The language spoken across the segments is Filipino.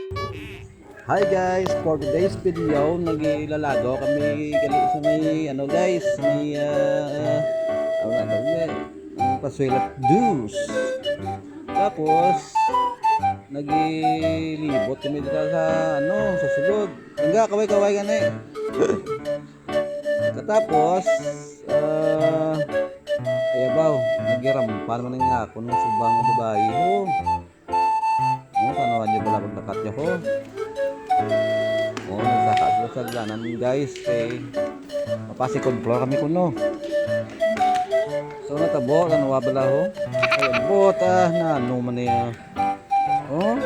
Hi guys, for today's video, nagilalago kami gali sa may guys, may Pasuelat Deuce. Tapos nagilibot kami dito sa sulod. Hangga kaway-kaway gani. Katapos ayabaw, nagirampan man nga ako ng subang babae ho. Tanawan niyo pala pagdakat niyo ho. Nagsakasaglanan guys kay mapasikon floor kami kuno. So natabo nanuwa bala ho. Ay bota na ano man niya. Oh.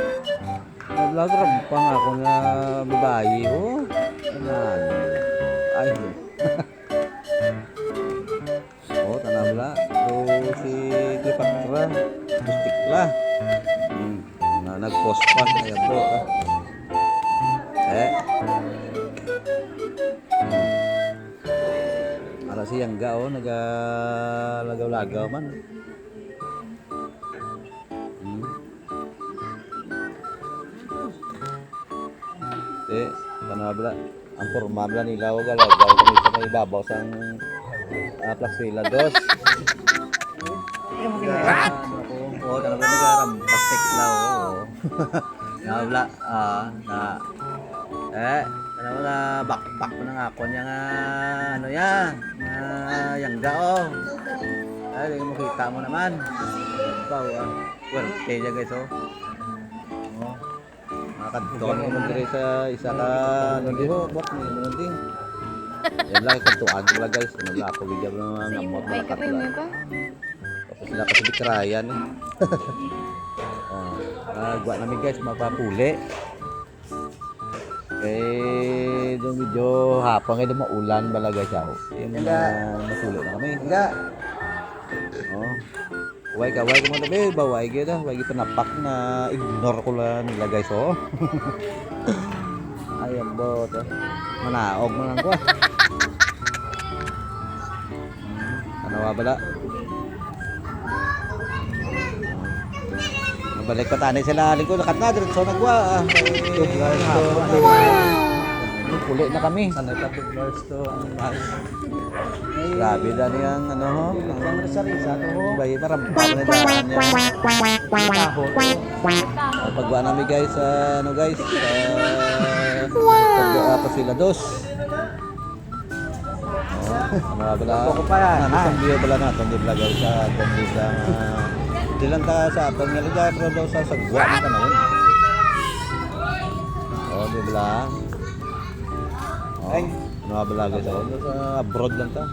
Naglagrab pa nga ako nga babae ho. Anan. Ay. Oh tanabla. So si Cleopatra Pustikla. Nag-post pa ay bota. Para siyang gao nagalagaw-lagaw man. Kanabla ang formabla nila o galagaw kami sa may babaw sa Plasila dos. Oo, kanabla nagarampas tekla o. Kanabla kanabla na bakbak mo na ako niya nga ano yan yangga o. Ay, makita mo naman. Well, kaya guys o. Kantuan ko man dire sa isa ka di ho bot ni ano din. Yan lang kantuan ko lang guys, ano ako bigyan ng mga ngamot mga katla. Tapos sila kasi bikrayan. Gwa namin guys mapapuli. Doon medyo hapon ngayon maulan balaga siya. Yung napuli na kami. Enggak. Way ka mo tabi, baway gyud way panapak na ignore ko lang nila guys oh. Ayam bot. Manaog man ko. Ano ba bala? Balik pa tanay sila lingkod lakat na diretso nagwa. Puli na kami. Sanay pa to ang mahal. Grabe na niyang ano ho. Ang risa-risa to ho. Bay marampa na daan niya. Pagwa namin guys ano guys. Pasuelat dos. Mga bala. Ang video bala natin di vlog sa kundi sa dilan ta sa atong nga lugar pero daw sa sagwa na kanawon. Di bala. Ay, mga bala guys sa abroad lang ta.